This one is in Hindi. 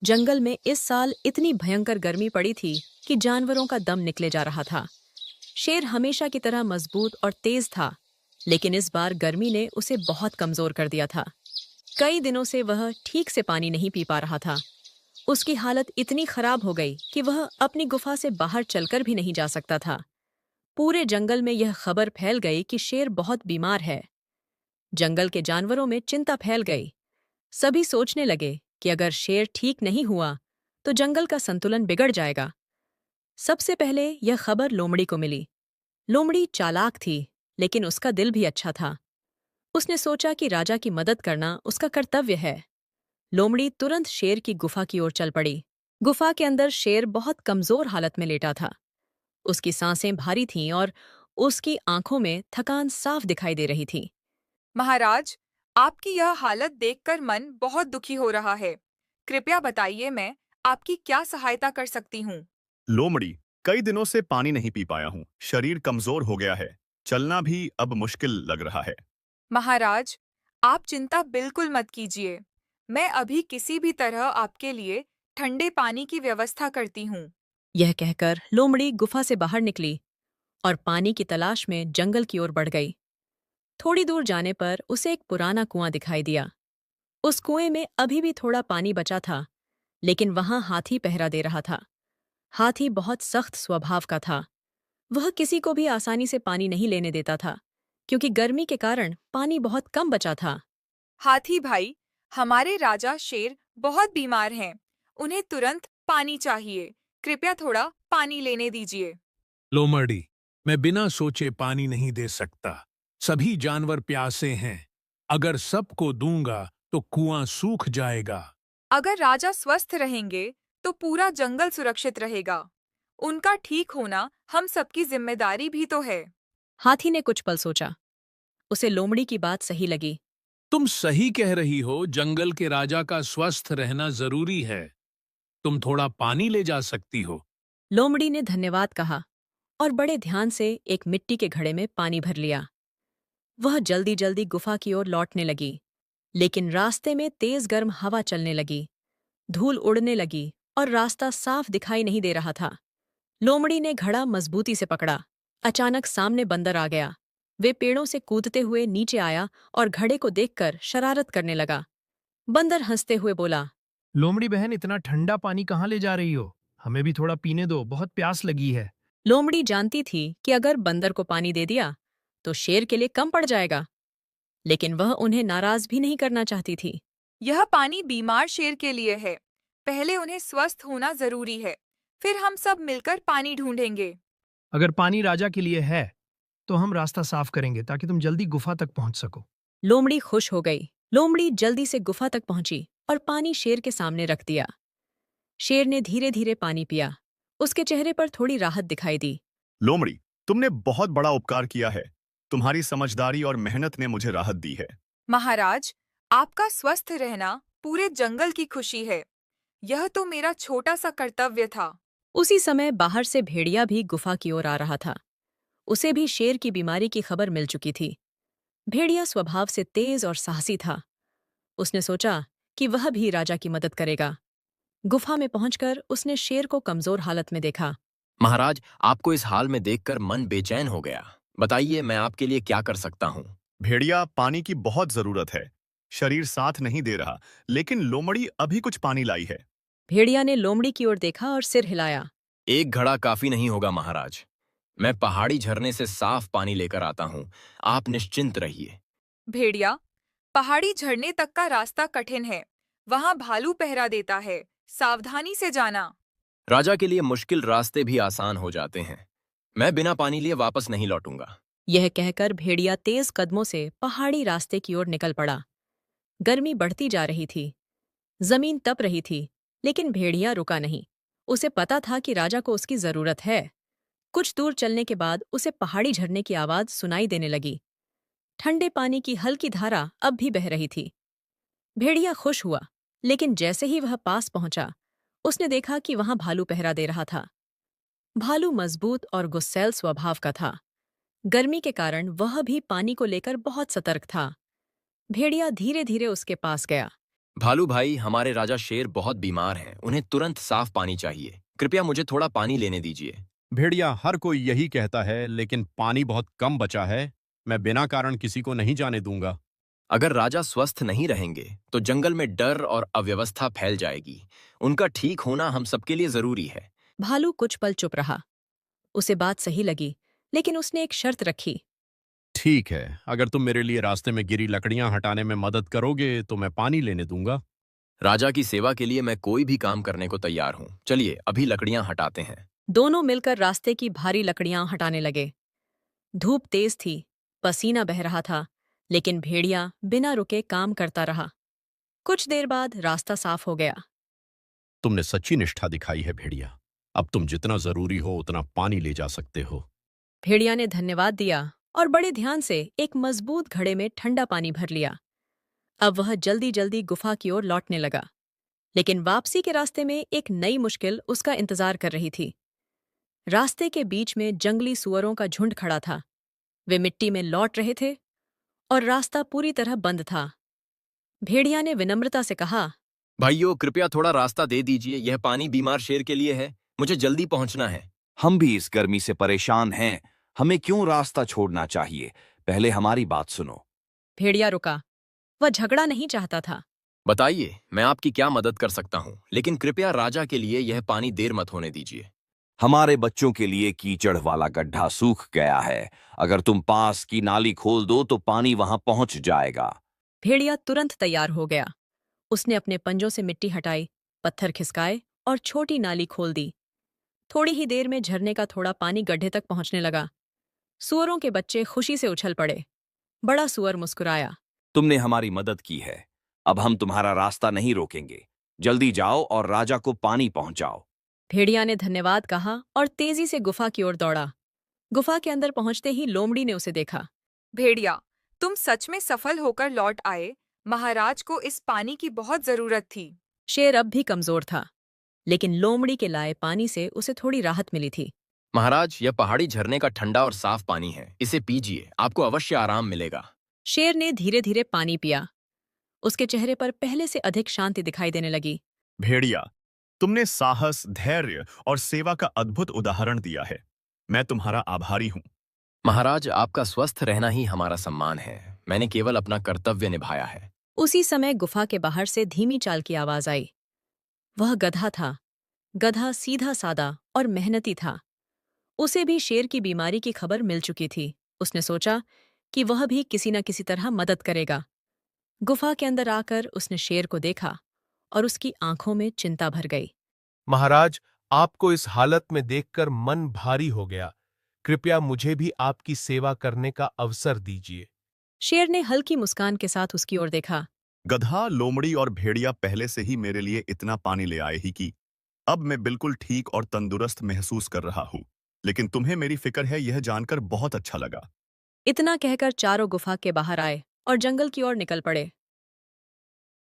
जंगल में इस साल इतनी भयंकर गर्मी पड़ी थी कि जानवरों का दम निकले जा रहा था। शेर हमेशा की तरह मजबूत और तेज था, लेकिन इस बार गर्मी ने उसे बहुत कमजोर कर दिया था। कई दिनों से वह ठीक से पानी नहीं पी पा रहा था। उसकी हालत इतनी खराब हो गई कि वह अपनी गुफा से बाहर चलकर भी नहीं जा सकता था। पूरे जंगल में यह खबर फैल गई कि शेर बहुत बीमार है। जंगल के जानवरों में चिंता फैल गई। सभी सोचने लगे कि अगर शेर ठीक नहीं हुआ तो जंगल का संतुलन बिगड़ जाएगा। सबसे पहले यह खबर लोमड़ी को मिली। लोमड़ी चालाक थी, लेकिन उसका दिल भी अच्छा था। उसने सोचा कि राजा की मदद करना उसका कर्तव्य है। लोमड़ी तुरंत शेर की गुफा की ओर चल पड़ी। गुफा के अंदर शेर बहुत कमजोर हालत में लेटा था। उसकी सांसें भारी थीं और उसकी आंखों में थकान साफ दिखाई दे रही थी। महाराज, आपकी यह हालत देखकर मन बहुत दुखी हो रहा है। कृपया बताइए, मैं आपकी क्या सहायता कर सकती हूँ। लोमड़ी, कई दिनों से पानी नहीं पी पाया हूँ। शरीर कमजोर हो गया है। चलना भी अब मुश्किल लग रहा है। महाराज, आप चिंता बिल्कुल मत कीजिए। मैं अभी किसी भी तरह आपके लिए ठंडे पानी की व्यवस्था करती हूँ। यह कहकर लोमड़ी गुफा से बाहर निकली और पानी की तलाश में जंगल की ओर बढ़ गई। थोड़ी दूर जाने पर उसे एक पुराना कुआं दिखाई दिया। उस कुएं में अभी भी थोड़ा पानी बचा था, लेकिन वहां हाथी पहरा दे रहा था। हाथी बहुत सख्त स्वभाव का था। वह किसी को भी आसानी से पानी नहीं लेने देता था, क्योंकि गर्मी के कारण पानी बहुत कम बचा था। हाथी भाई, हमारे राजा शेर बहुत बीमार हैं। उन्हें तुरंत पानी चाहिए। कृपया थोड़ा पानी लेने दीजिए। लोमड़ी, मैं बिना सोचे पानी नहीं दे सकता। सभी जानवर प्यासे हैं। अगर सबको दूंगा तो कुआं सूख जाएगा। अगर राजा स्वस्थ रहेंगे तो पूरा जंगल सुरक्षित रहेगा। उनका ठीक होना हम सबकी जिम्मेदारी भी तो है। हाथी ने कुछ पल सोचा। उसे लोमड़ी की बात सही लगी। तुम सही कह रही हो, जंगल के राजा का स्वस्थ रहना जरूरी है। तुम थोड़ा पानी ले जा सकती हो। लोमड़ी ने धन्यवाद कहा और बड़े ध्यान से एक मिट्टी के घड़े में पानी भर लिया। वह जल्दी जल्दी गुफा की ओर लौटने लगी, लेकिन रास्ते में तेज गर्म हवा चलने लगी। धूल उड़ने लगी और रास्ता साफ दिखाई नहीं दे रहा था। लोमड़ी ने घड़ा मजबूती से पकड़ा। अचानक सामने बंदर आ गया। वे पेड़ों से कूदते हुए नीचे आया और घड़े को देखकर शरारत करने लगा। बंदर हंसते हुए बोला, लोमड़ी बहन, इतना ठंडा पानी कहाँ ले जा रही हो? हमें भी थोड़ा पीने दो, बहुत प्यास लगी है। लोमड़ी जानती थी कि अगर बंदर को पानी दे दिया तो शेर के लिए कम पड़ जाएगा, लेकिन वह उन्हें नाराज भी नहीं करना चाहती थी। यह पानी बीमार शेर के लिए है। पहले उन्हें स्वस्थ होना जरूरी है। फिर हम सब मिलकर पानी ढूंढेंगे। अगर पानी राजा के लिए है, तो हम रास्ता साफ करेंगे ताकि तुम जल्दी गुफा तक पहुंच सको। लोमड़ी खुश हो गई। लोमड़ी जल्दी से गुफा तक पहुंची और पानी शेर के सामने रख दिया। शेर ने धीरे धीरे पानी पिया। उसके चेहरे पर थोड़ी राहत दिखाई दी। लोमड़ी, तुमने बहुत बड़ा उपकार किया है। तुम्हारी समझदारी और मेहनत ने मुझे राहत दी है। महाराज, आपका स्वस्थ रहना पूरे जंगल की खुशी है। यह तो मेरा छोटा सा कर्तव्य था। उसी समय बाहर से भेड़िया भी गुफा की ओर आ रहा था। उसे भी शेर की बीमारी की खबर मिल चुकी थी। भेड़िया स्वभाव से तेज और साहसी था। उसने सोचा कि वह भी राजा की मदद करेगा। गुफा में पहुंचकर उसने शेर को कमजोर हालत में देखा। महाराज, आपको इस हाल में देखकर मन बेचैन हो गया। बताइए, मैं आपके लिए क्या कर सकता हूँ। भेड़िया, पानी की बहुत जरूरत है। शरीर साथ नहीं दे रहा, लेकिन लोमड़ी अभी कुछ पानी लाई है। भेड़िया ने लोमड़ी की ओर देखा और सिर हिलाया। एक घड़ा काफी नहीं होगा महाराज। मैं पहाड़ी झरने से साफ पानी लेकर आता हूँ। आप निश्चिंत रहिए। भेड़िया, पहाड़ी झरने तक का रास्ता कठिन है। वहाँ भालू पहरा देता है। सावधानी से जाना। राजा के लिए मुश्किल रास्ते भी आसान हो जाते हैं। मैं बिना पानी लिए वापस नहीं लौटूंगा। यह कहकर भेड़िया तेज कदमों से पहाड़ी रास्ते की ओर निकल पड़ा। गर्मी बढ़ती जा रही थी। जमीन तप रही थी, लेकिन भेड़िया रुका नहीं। उसे पता था कि राजा को उसकी जरूरत है। कुछ दूर चलने के बाद उसे पहाड़ी झरने की आवाज सुनाई देने लगी। ठंडे पानी की हल्की धारा अब भी बह रही थी। भेड़िया खुश हुआ, लेकिन जैसे ही वह पास पहुंचा, उसने देखा कि वहां भालू पहरा दे रहा था। भालू मजबूत और गुस्सैल स्वभाव का था। गर्मी के कारण वह भी पानी को लेकर बहुत सतर्क था। भेड़िया धीरे धीरे उसके पास गया। भालू भाई, हमारे राजा शेर बहुत बीमार हैं। उन्हें तुरंत साफ पानी चाहिए। कृपया मुझे थोड़ा पानी लेने दीजिए। भेड़िया, हर कोई यही कहता है, लेकिन पानी बहुत कम बचा है। मैं बिना कारण किसी को नहीं जाने दूंगा। अगर राजा स्वस्थ नहीं रहेंगे तो जंगल में डर और अव्यवस्था फैल जाएगी। उनका ठीक होना हम सबके लिए जरूरी है। भालू कुछ पल चुप रहा। उसे बात सही लगी, लेकिन उसने एक शर्त रखी। ठीक है, अगर तुम मेरे लिए रास्ते में गिरी लकड़ियां हटाने में मदद करोगे तो मैं पानी लेने दूंगा। राजा की सेवा के लिए मैं कोई भी काम करने को तैयार हूँ। चलिए अभी लकड़ियां हटाते हैं। दोनों मिलकर रास्ते की भारी लकड़ियां हटाने लगे। धूप तेज थी, पसीना बह रहा था, लेकिन भेड़िया बिना रुके काम करता रहा। कुछ देर बाद रास्ता साफ हो गया। तुमने सच्ची निष्ठा दिखाई है भेड़िया। अब तुम जितना जरूरी हो उतना पानी ले जा सकते हो। भेड़िया ने धन्यवाद दिया और बड़े ध्यान से एक मजबूत घड़े में ठंडा पानी भर लिया। अब वह जल्दी जल्दी गुफा की ओर लौटने लगा, लेकिन वापसी के रास्ते में एक नई मुश्किल उसका इंतजार कर रही थी। रास्ते के बीच में जंगली सुअरों का झुंड खड़ा था। वे मिट्टी में लौट रहे थे और रास्ता पूरी तरह बंद था। भेड़िया ने विनम्रता से कहा, भाइयों, कृपया थोड़ा रास्ता दे दीजिए। यह पानी बीमार शेर के लिए है। मुझे जल्दी पहुंचना है। हम भी इस गर्मी से परेशान हैं। हमें क्यों रास्ता छोड़ना चाहिए? पहले हमारी बात सुनो। भेड़िया रुका। वह झगड़ा नहीं चाहता था। बताइए, मैं आपकी क्या मदद कर सकता हूँ, लेकिन कृपया राजा के लिए यह पानी देर मत होने दीजिए। हमारे बच्चों के लिए कीचड़ वाला गड्ढा सूख गया है। अगर तुम पास की नाली खोल दो तो पानी वहां पहुंच जाएगा। भेड़िया तुरंत तैयार हो गया। उसने अपने पंजों से मिट्टी हटाई, पत्थर खिसकाए और छोटी नाली खोल दी। थोड़ी ही देर में झरने का थोड़ा पानी गड्ढे तक पहुंचने लगा। सुअरों के बच्चे खुशी से उछल पड़े। बड़ा सुअर मुस्कुराया। तुमने हमारी मदद की है। अब हम तुम्हारा रास्ता नहीं रोकेंगे। जल्दी जाओ और राजा को पानी पहुंचाओ। भेड़िया ने धन्यवाद कहा और तेजी से गुफा की ओर दौड़ा। गुफा के अंदर पहुंचते ही लोमड़ी ने उसे देखा। भेड़िया, तुम सच में सफल होकर लौट आए। महाराज को इस पानी की बहुत जरूरत थी। शेर अब भी कमजोर था, लेकिन लोमड़ी के लाए पानी से उसे थोड़ी राहत मिली थी। महाराज, यह पहाड़ी झरने का ठंडा और साफ पानी है। इसे पीजिए, आपको अवश्य आराम मिलेगा। शेर ने धीरे धीरे पानी पिया। उसके चेहरे पर पहले से अधिक शांति दिखाई देने लगी। भेड़िया, तुमने साहस, धैर्य और सेवा का अद्भुत उदाहरण दिया है। मैं तुम्हारा आभारी हूँ। महाराज, आपका स्वस्थ रहना ही हमारा सम्मान है। मैंने केवल अपना कर्तव्य निभाया है। उसी समय गुफा के बाहर से धीमी चाल की आवाज आई। वह गधा था। गधा सीधा सादा और मेहनती था। उसे भी शेर की बीमारी की खबर मिल चुकी थी। उसने सोचा कि वह भी किसी न किसी तरह मदद करेगा। गुफा के अंदर आकर उसने शेर को देखा और उसकी आंखों में चिंता भर गई। महाराज, आपको इस हालत में देखकर मन भारी हो गया। कृपया मुझे भी आपकी सेवा करने का अवसर दीजिए। शेर ने हल्की मुस्कान के साथ उसकी ओर देखा। गधा, लोमड़ी और भेड़िया पहले से ही मेरे लिए इतना पानी ले आए ही कि अब मैं बिल्कुल ठीक और तंदुरुस्त महसूस कर रहा हूँ। लेकिन तुम्हें मेरी फिक्र है, यह जानकर बहुत अच्छा लगा। इतना कहकर चारों गुफा के बाहर आए और जंगल की ओर निकल पड़े।